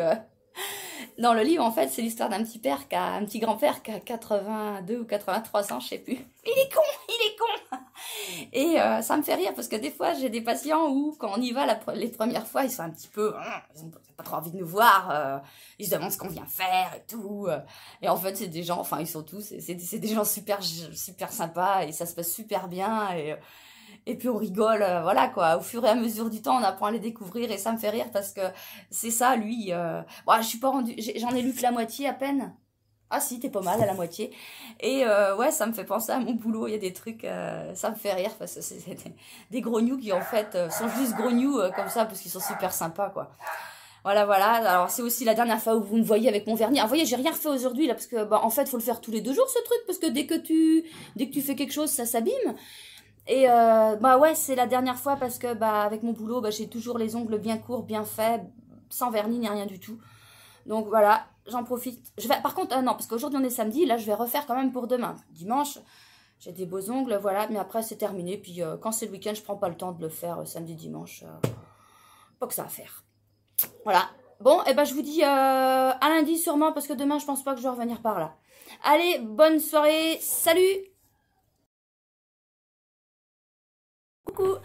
Dans le livre, en fait, c'est l'histoire d'un petit père, un petit grand-père qui a 82 ou 83 ans, je sais plus. Il est con, il est con. Et ça me fait rire parce que des fois, j'ai des patients où, quand on y va les premières fois, ils sont un petit peu... ils n'ont pas trop envie de nous voir. Ils se demandent ce qu'on vient faire et tout. Et en fait, c'est des gens... Enfin, ils sont tous... C'est des gens super, super sympas et ça se passe super bien. Et puis on rigole, voilà quoi. Au fur et à mesure du temps, on apprend à les découvrir et ça me fait rire parce que c'est ça, lui. Bon, je suis pas rendue, j'en ai lu que la moitié à peine. Ah si, t'es pas mal à la moitié. Et ouais, ça me fait penser à mon boulot. Il y a des trucs, ça me fait rire parce que c'est des grognous qui en fait sont juste grognous comme ça parce qu'ils sont super sympas quoi. Voilà, voilà. Alors c'est aussi la dernière fois où vous me voyez avec mon vernis. Alors, vous voyez, j'ai rien refait aujourd'hui là parce que bah en fait, faut le faire tous les 2 jours ce truc parce que dès que tu fais quelque chose, ça s'abîme. Et bah ouais, c'est la dernière fois parce que bah avec mon boulot, bah, j'ai toujours les ongles bien courts, bien faits, sans vernis ni rien du tout. Donc voilà, j'en profite. Par contre, non, parce qu'aujourd'hui on est samedi, là je vais refaire quand même pour demain. Dimanche, j'ai des beaux ongles, voilà, mais après c'est terminé. Puis quand c'est le week-end, je prends pas le temps de le faire samedi, dimanche. Pas que ça à faire. Voilà. Bon, et ben je vous dis à lundi sûrement parce que demain je pense pas que je vais revenir par là. Allez, bonne soirée, salut! Coucou!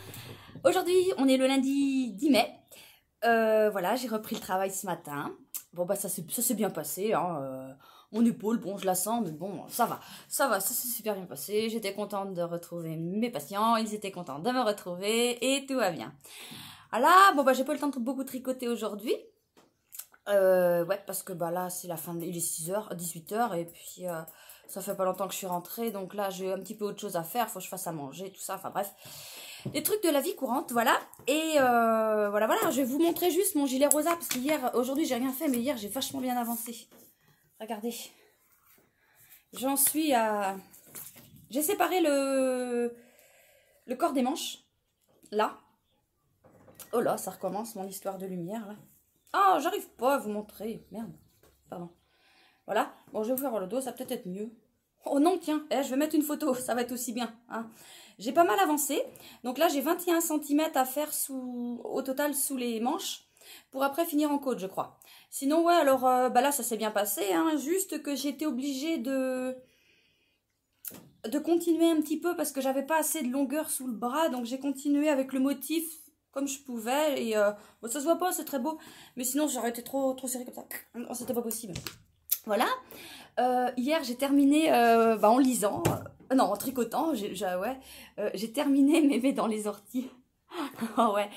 Aujourd'hui, on est le lundi 10 mai. Voilà, j'ai repris le travail ce matin. Bon, bah, ça s'est bien passé. Hein. Mon épaule, bon, je la sens, mais bon, ça va. Ça s'est super bien passé. J'étais contente de retrouver mes patients. Ils étaient contents de me retrouver et tout va bien. Voilà, bon, bah, j'ai pas eu le temps de beaucoup tricoter aujourd'hui. Ouais, parce que bah, là, c'est la fin, il est 6h, 18h, et puis ça fait pas longtemps que je suis rentrée. Donc là, j'ai un petit peu autre chose à faire. Faut que je fasse à manger, tout ça. Enfin, bref. Les trucs de la vie courante, voilà. Et voilà, je vais vous montrer juste mon gilet rosa parce qu'hier, aujourd'hui j'ai rien fait, mais hier j'ai vachement bien avancé. Regardez. J'en suis à... J'ai séparé le corps des manches, là. Oh là, ça recommence mon histoire de lumière, là. Ah, j'arrive pas à vous montrer, merde. Pardon. Voilà, bon, je vais vous faire le dos, ça va peut-être être mieux. Oh non, tiens, je vais mettre une photo, ça va être aussi bien, hein. J'ai pas mal avancé. Donc là, j'ai 21 cm à faire au total sous les manches pour après finir en côte, je crois. Sinon, ouais, alors bah là, ça s'est bien passé. Hein, juste que j'étais obligée de continuer un petit peu parce que j'avais pas assez de longueur sous le bras. Donc j'ai continué avec le motif comme je pouvais. Et bon, ça se voit pas, c'est très beau. Mais sinon, j'aurais été trop serré comme ça. Oh, c'était pas possible. Voilà. Hier, j'ai terminé en lisant... non, en tricotant, j'ai terminé Mémé dans les orties. Oh ouais,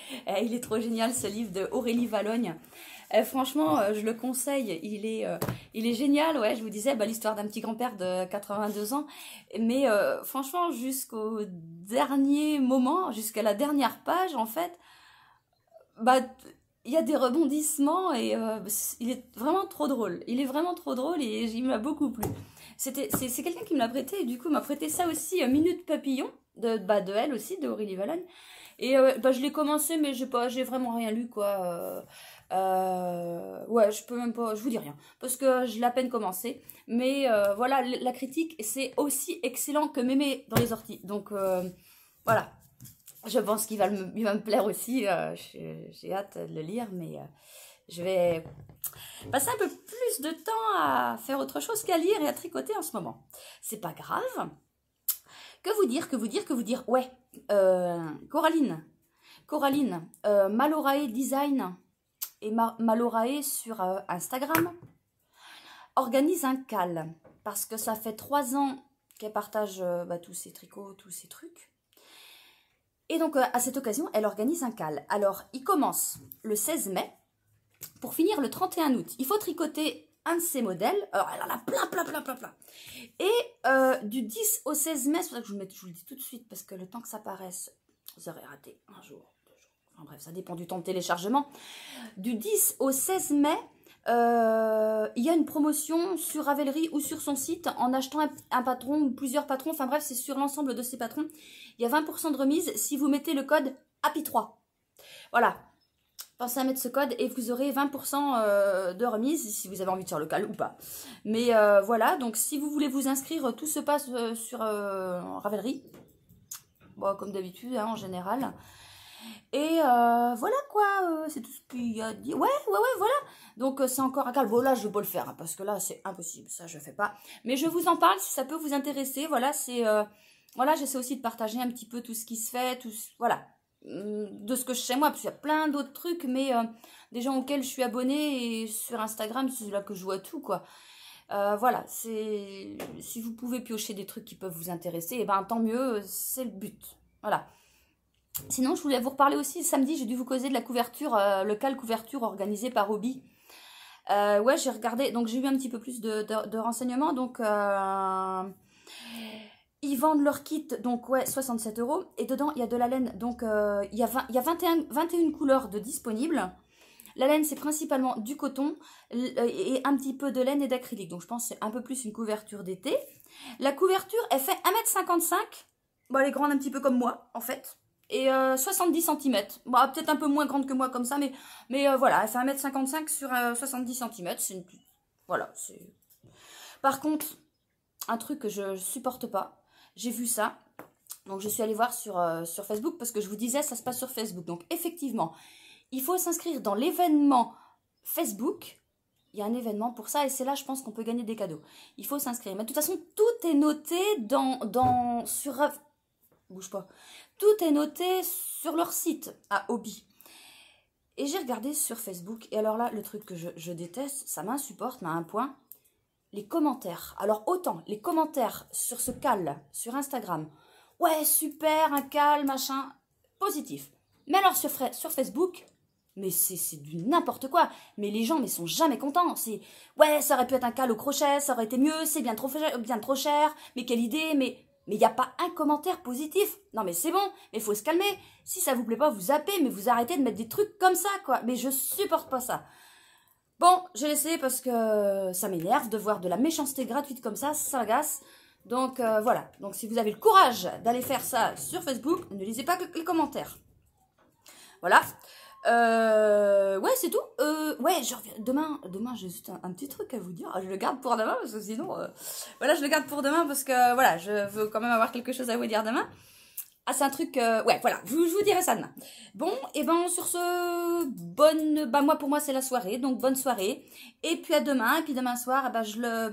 il est trop génial ce livre de Aurélie Valogne. Franchement, je le conseille, il est génial, ouais, je vous disais, bah, l'histoire d'un petit grand-père de 82 ans. Mais franchement, jusqu'au dernier moment, jusqu'à la dernière page, en fait, bah... il y a des rebondissements et il est vraiment trop drôle. Il est vraiment trop drôle et il m'a beaucoup plu. C'est quelqu'un qui me l'a prêté et du coup m'a prêté ça aussi, Minute Papillon, de elle aussi, de Aurélie Valogne. Et je l'ai commencé mais j'ai vraiment rien lu quoi. Ouais, je peux même pas, je vous dis rien parce que je l'ai à peine commencé. Mais voilà, la critique c'est aussi excellent que Mémé dans les orties. Donc voilà. Je pense qu'il va me plaire aussi. J'ai hâte de le lire, mais je vais passer un peu plus de temps à faire autre chose qu'à lire et à tricoter en ce moment. C'est pas grave. Que vous dire ouais, Coraline, Malorae Design et Malorae sur Instagram organise un call parce que ça fait 3 ans qu'elle partage tous ses tricots, tous ses trucs. Et donc, à cette occasion, elle organise un call. Alors, il commence le 16 mai pour finir le 31 août. Il faut tricoter un de ces modèles. Alors, elle en a plein. Et du 10 au 16 mai, c'est pour ça que je vous le dis tout de suite, parce que le temps que ça paraisse, vous aurez raté un jour, 2 jours. Enfin bref, ça dépend du temps de téléchargement. Du 10 au 16 mai, il y a une promotion sur Ravelry ou sur son site en achetant un patron ou plusieurs patrons. Enfin bref, c'est sur l'ensemble de ces patrons. Il y a 20% de remise si vous mettez le code HAPPY3. Voilà. Pensez à mettre ce code et vous aurez 20% de remise si vous avez envie de faire le cal ou pas. Mais voilà, donc si vous voulez vous inscrire, tout se passe sur Ravelry. Bon, comme d'habitude, hein, en général. Et voilà quoi, c'est tout ce qu'il y a à dire. Ouais, voilà. Donc c'est encore un cal. Bon là, je vais pas le faire, hein, parce que là, c'est impossible. Ça, je fais pas. Mais je vous en parle si ça peut vous intéresser. Voilà, c'est... voilà, j'essaie aussi de partager un petit peu tout ce qui se fait, voilà, de ce que je sais moi, parce qu'il y a plein d'autres trucs, mais des gens auxquels je suis abonnée, et sur Instagram, c'est là que je vois tout, quoi. Voilà, si vous pouvez piocher des trucs qui peuvent vous intéresser, et ben tant mieux, c'est le but. Voilà. Sinon, je voulais vous reparler aussi, samedi, j'ai dû vous causer de la couverture, le cal couverture organisé par Hobby. Ouais, j'ai regardé, donc j'ai eu un petit peu plus de renseignements, donc... ils vendent leur kit, donc ouais, 67 €. Et dedans, il y a de la laine. Donc, il y a 21 couleurs de disponibles. La laine, c'est principalement du coton et un petit peu de laine et d'acrylique. Donc, je pense que c'est un peu plus une couverture d'été. La couverture, elle fait 1,55 m. Bon, elle est grande un petit peu comme moi, en fait. Et 70 cm. Bon, peut-être un peu moins grande que moi comme ça, mais voilà, elle fait 1,55 m sur 70 cm. C'est une... Voilà, c'est... Par contre, un truc que je supporte pas, j'ai vu ça, donc je suis allée voir sur Facebook, parce que je vous disais, ça se passe sur Facebook. Donc effectivement, il faut s'inscrire dans l'événement Facebook. Il y a un événement pour ça, et c'est là, je pense qu'on peut gagner des cadeaux. Il faut s'inscrire. Mais de toute façon, tout est noté bouge pas. Tout est noté sur leur site à Hobby. Et j'ai regardé sur Facebook, et alors là, le truc que je déteste, ça m'insupporte, mais à un point... Les commentaires. Alors autant les commentaires sur ce cal, sur Instagram. Ouais, super, un cal, machin. Positif. Mais alors sur Facebook, mais c'est du n'importe quoi. Mais les gens, mais sont jamais contents. C'est, ouais, ça aurait pu être un cal au crochet, ça aurait été mieux, c'est bien trop cher. Mais quelle idée, mais il n'y a pas un commentaire positif. Non mais c'est bon, mais faut se calmer. Si ça vous plaît pas, vous zappez, mais vous arrêtez de mettre des trucs comme ça, quoi. Mais je supporte pas ça. Bon, j'ai laissé parce que ça m'énerve de voir de la méchanceté gratuite comme ça m'agace. Donc voilà, donc si vous avez le courage d'aller faire ça sur Facebook, ne lisez pas que les commentaires. Voilà. Ouais, c'est tout. Ouais, je reviens demain j'ai juste un petit truc à vous dire. Je le garde pour demain parce que sinon... voilà, je le garde pour demain parce que voilà, je veux quand même avoir quelque chose à vous dire demain. Ah, c'est un truc... ouais, voilà, je vous dirai ça demain. Bon, et ben sur ce... pour moi, c'est la soirée, donc bonne soirée. Et puis à demain, et puis demain soir,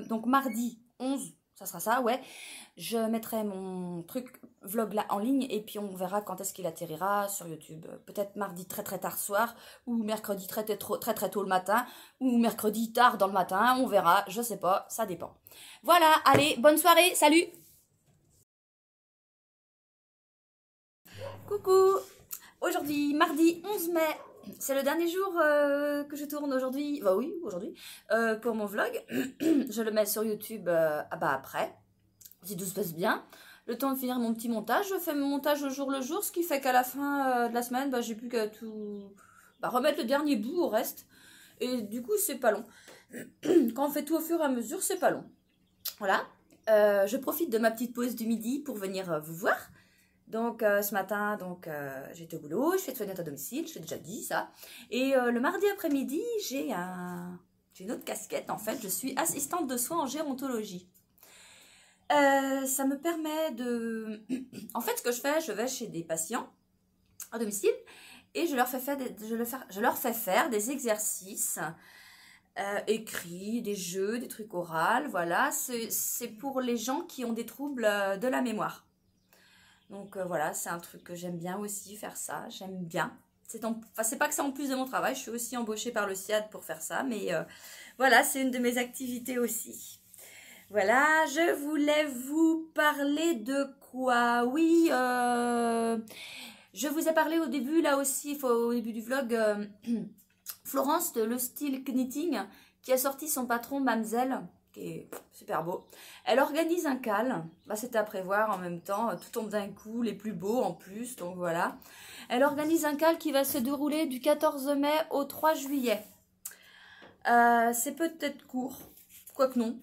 donc mardi 11, ça sera ça, ouais. Je mettrai mon truc vlog là en ligne, et puis on verra quand est-ce qu'il atterrira sur YouTube. Peut-être mardi très tard soir, ou mercredi très tôt le matin, ou mercredi tard dans le matin, on verra, je sais pas, ça dépend. Voilà, allez, bonne soirée, salut! Coucou! Aujourd'hui, mardi 11 mai, c'est le dernier jour que je tourne aujourd'hui, bah oui, aujourd'hui, pour mon vlog. Je le mets sur YouTube après, si tout se passe bien. Le temps de finir mon petit montage, je fais mon montage au jour le jour, ce qui fait qu'à la fin de la semaine, j'ai plus qu'à tout remettre le dernier bout au reste. Et du coup, c'est pas long. Quand on fait tout au fur et à mesure, c'est pas long. Voilà. Je profite de ma petite pause du midi pour venir vous voir. Donc ce matin, j'étais au boulot, je fais de soignante à domicile, je t'ai déjà dit ça. Et le mardi après-midi, j'ai une autre casquette en fait, je suis assistante de soins en gérontologie. Ça me permet de... En fait, ce que je fais, je vais chez des patients à domicile et je leur fais faire des exercices écrits, des jeux, des trucs oraux, voilà. C'est pour les gens qui ont des troubles de la mémoire. Donc voilà, c'est un truc que j'aime bien aussi, faire ça, j'aime bien. C'est pas que c'est en plus de mon travail, je suis aussi embauchée par le SIAD pour faire ça, mais voilà, c'est une de mes activités aussi. Voilà, je voulais vous parler de quoi? Oui, je vous ai parlé au début, là aussi, au début du vlog, Florence de Le Style Knitting, qui a sorti son patron Mamselle, qui est super beau. Elle organise un cal, c'était à prévoir en même temps, tout tombe d'un coup, les plus beaux en plus, donc voilà. Elle organise un cal qui va se dérouler du 14 mai au 3 juillet. C'est peut-être court, quoique non.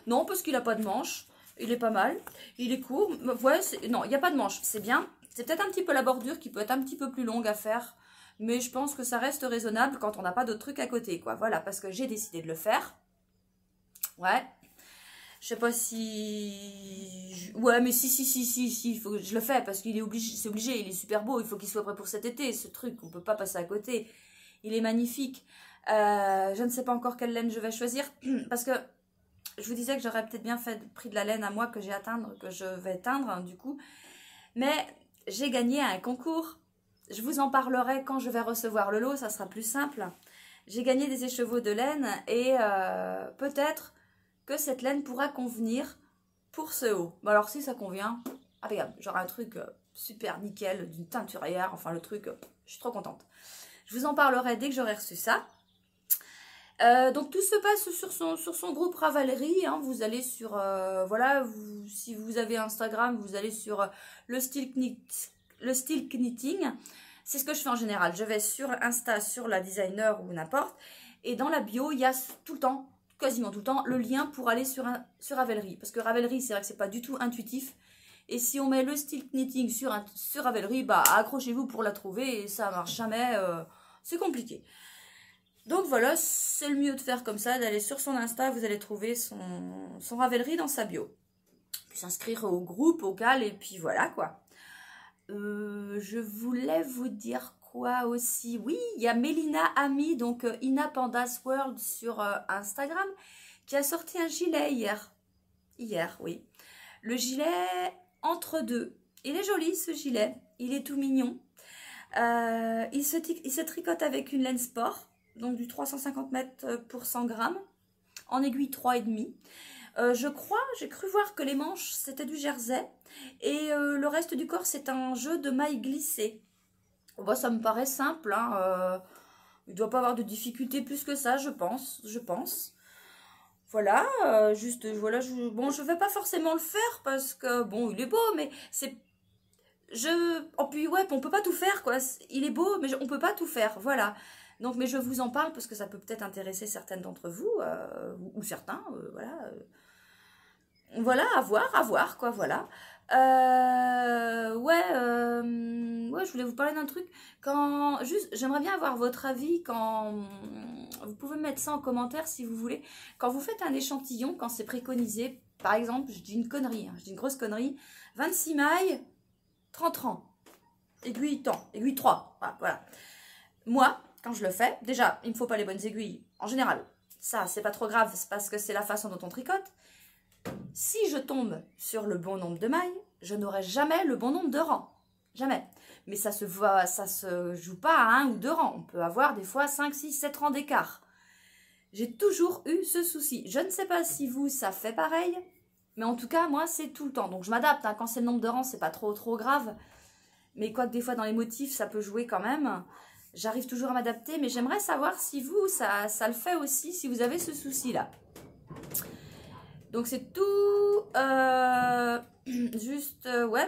Non, parce qu'il n'a pas de manche, il est pas mal, il est court, ouais, non, il n'y a pas de manche, c'est bien. C'est peut-être un petit peu la bordure qui peut être un petit peu plus longue à faire, Mais je pense que ça reste raisonnable quand on n'a pas d'autres trucs à côté, quoi. Voilà, parce que j'ai décidé de le faire. Ouais. Je sais pas si... Ouais, mais si, il faut que je le fais parce qu'il est obligé, c'est obligé, il est super beau, il faut qu'il soit prêt pour cet été, ce truc, on peut pas passer à côté. Il est magnifique. Je ne sais pas encore quelle laine je vais choisir parce que je vous disais que j'aurais peut-être bien fait pris de la laine à moi que je vais teindre, hein, du coup. Mais j'ai gagné un concours. Je vous en parlerai quand je vais recevoir le lot, ça sera plus simple. J'ai gagné des écheveaux de laine et peut-être que cette laine pourra convenir pour ce haut. Bon, alors si ça convient, impeccable. J'aurai un truc super nickel d'une teinturière, enfin le truc, je suis trop contente. Je vous en parlerai dès que j'aurai reçu ça. Donc tout se passe sur son groupe Ravelry, hein. Vous allez sur, voilà, si vous avez Instagram, vous allez sur le style knitting. C'est ce que je fais en général. Je vais sur Insta, sur la designer ou n'importe. Et dans la bio, il y a tout le temps, quasiment tout le temps, le lien pour aller sur Ravelry. Parce que Ravelry, c'est vrai que c'est pas du tout intuitif. Et si on met le style knitting sur Ravelry, bah accrochez-vous pour la trouver et ça marche jamais. C'est compliqué. Donc voilà, c'est le mieux de faire comme ça, d'aller sur son Insta, vous allez trouver son Ravelry dans sa bio. Puis s'inscrire au groupe, au cal, et puis voilà quoi. Je voulais vous dire quoi aussi? Oui, il y a Mélina Ami, donc Ina Pandas World sur Instagram, qui a sorti un gilet hier. Hier, oui. Le gilet entre deux. Il est joli ce gilet, il est tout mignon. Il se tricote avec une laine sport, donc du 350 mètres pour 100 grammes, en aiguille 3,5. Je crois, j'ai cru voir que les manches c'était du jersey et le reste du corps c'est un jeu de mailles glissées. Bon, ça me paraît simple, hein, il ne doit pas avoir de difficulté plus que ça, je pense. Voilà, voilà, bon, je vais pas forcément le faire parce que, bon, il est beau, mais c'est... Oh, puis ouais, on peut pas tout faire, quoi. Il est beau, mais on peut pas tout faire, voilà. Donc, mais je vous en parle parce que ça peut peut-être intéresser certaines d'entre vous, ou certains, voilà. Voilà, à voir, quoi, voilà. Ouais, je voulais vous parler d'un truc. J'aimerais bien avoir votre avis quand... Vous pouvez mettre ça en commentaire si vous voulez. Quand vous faites un échantillon, quand c'est préconisé, par exemple, je dis une connerie, hein, je dis une grosse connerie, 26 mailles, 30 rangs, aiguille 3, voilà. Moi, quand je le fais, déjà, il ne me faut pas les bonnes aiguilles. En général, ça, c'est pas trop grave, c'est parce que c'est la façon dont on tricote. Si je tombe sur le bon nombre de mailles, je n'aurai jamais le bon nombre de rangs. Jamais. Mais ça se joue pas à 1 ou 2 rangs. On peut avoir des fois 5, 6, 7 rangs d'écart. J'ai toujours eu ce souci. Je ne sais pas si vous, ça fait pareil. Mais en tout cas, moi, c'est tout le temps. Donc, je m'adapte. Hein. Quand c'est le nombre de rangs, c'est pas trop grave. Mais quoique des fois, dans les motifs, ça peut jouer quand même. J'arrive toujours à m'adapter. Mais j'aimerais savoir si vous, ça le fait aussi, si vous avez ce souci-là. Donc c'est tout, ouais,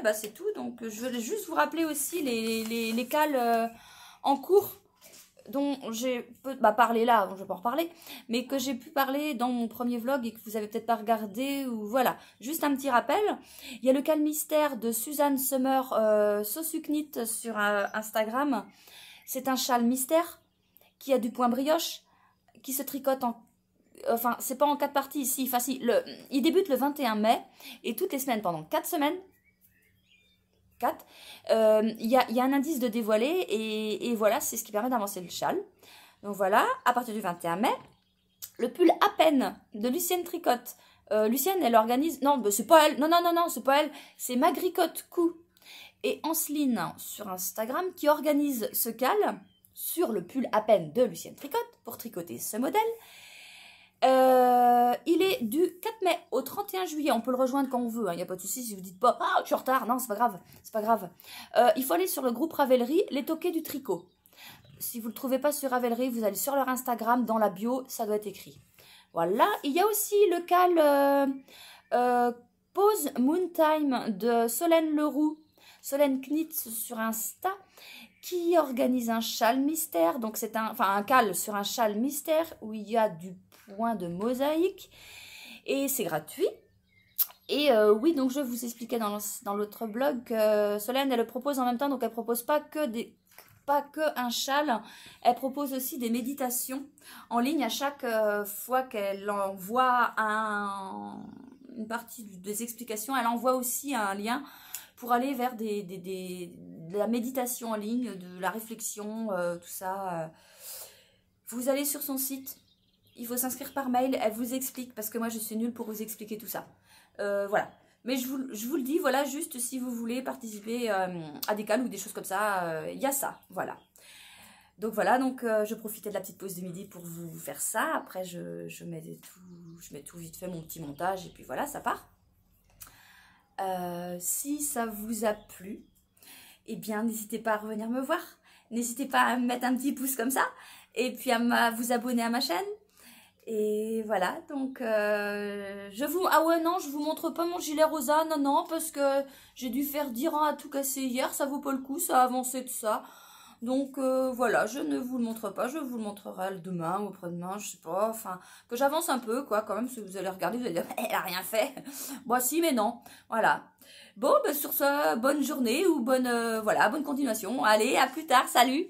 bah c'est tout. Donc je voulais juste vous rappeler aussi les cales en cours dont j'ai parlé là, je vais pas en reparler, mais que j'ai pu parler dans mon premier vlog et que vous avez peut-être pas regardé, ou voilà, juste un petit rappel. Il y a le cal mystère de Suzanne Summer Sosuknit sur Instagram. C'est un châle mystère qui a du point brioche, qui se tricote en... Enfin, c'est pas en 4 parties ici. Enfin, si, il débute le 21 mai et toutes les semaines, pendant 4 semaines, il y a un indice de dévoilé et voilà, c'est ce qui permet d'avancer le châle. Donc voilà, à partir du 21 mai, le pull à peine de Lucienne Tricotte. Lucienne, elle organise... Non, c'est pas elle. Non, c'est pas elle. C'est Magricotte Cou et Anceline sur Instagram qui organise ce cal sur le pull à peine de Lucienne Tricotte pour tricoter ce modèle. Il est du 4 mai au 31 juillet. On peut le rejoindre quand on veut, il n'y a pas de souci. Si vous dites pas « Ah, je suis en retard », non, c'est pas grave. C'est pas grave. Il faut aller sur le groupe Ravelry, les toqués du tricot. Si vous ne le trouvez pas sur Ravelry, vous allez sur leur Instagram, dans la bio, ça doit être écrit. Voilà. Il y a aussi le cal Pause Moontime de Solène Leroux, Solène Knit sur Insta, qui organise un châle mystère. Donc c'est un cal sur un châle mystère où il y a du point de mosaïque et c'est gratuit. Et oui, donc je vous expliquais dans l'autre blog que Solène, elle le propose en même temps, donc elle propose pas pas que un châle, elle propose aussi des méditations en ligne à chaque fois qu'elle envoie une partie des explications. Elle envoie aussi un lien pour aller vers de la méditation en ligne, de la réflexion, tout ça. Vous allez sur son site, il faut s'inscrire par mail, elle vous explique, parce que moi je suis nulle pour vous expliquer tout ça. Voilà. Mais je vous le dis, voilà, juste si vous voulez participer à des cales ou des choses comme ça, il y a ça, voilà. Donc voilà, donc je profitais de la petite pause de midi pour vous faire ça. Après, je mets tout vite fait, mon petit montage, et puis voilà, ça part. Si ça vous a plu, eh bien, n'hésitez pas à revenir me voir. N'hésitez pas à me mettre un petit pouce comme ça, et puis à vous abonner à ma chaîne. Et voilà, donc ah ouais, non, je vous montre pas mon gilet rosa, non, parce que j'ai dû faire 10 rangs à tout casser hier, ça vaut pas le coup, ça a avancé de ça. Donc voilà, je ne vous le montre pas, je vous le montrerai demain ou après-demain, je sais pas, enfin, que j'avance un peu, quoi, quand même, si vous allez regarder, vous allez dire, elle a rien fait. Bon, si, mais non, voilà. Bon, ben, sur ce, bonne journée ou bonne continuation. Allez, à plus tard, salut!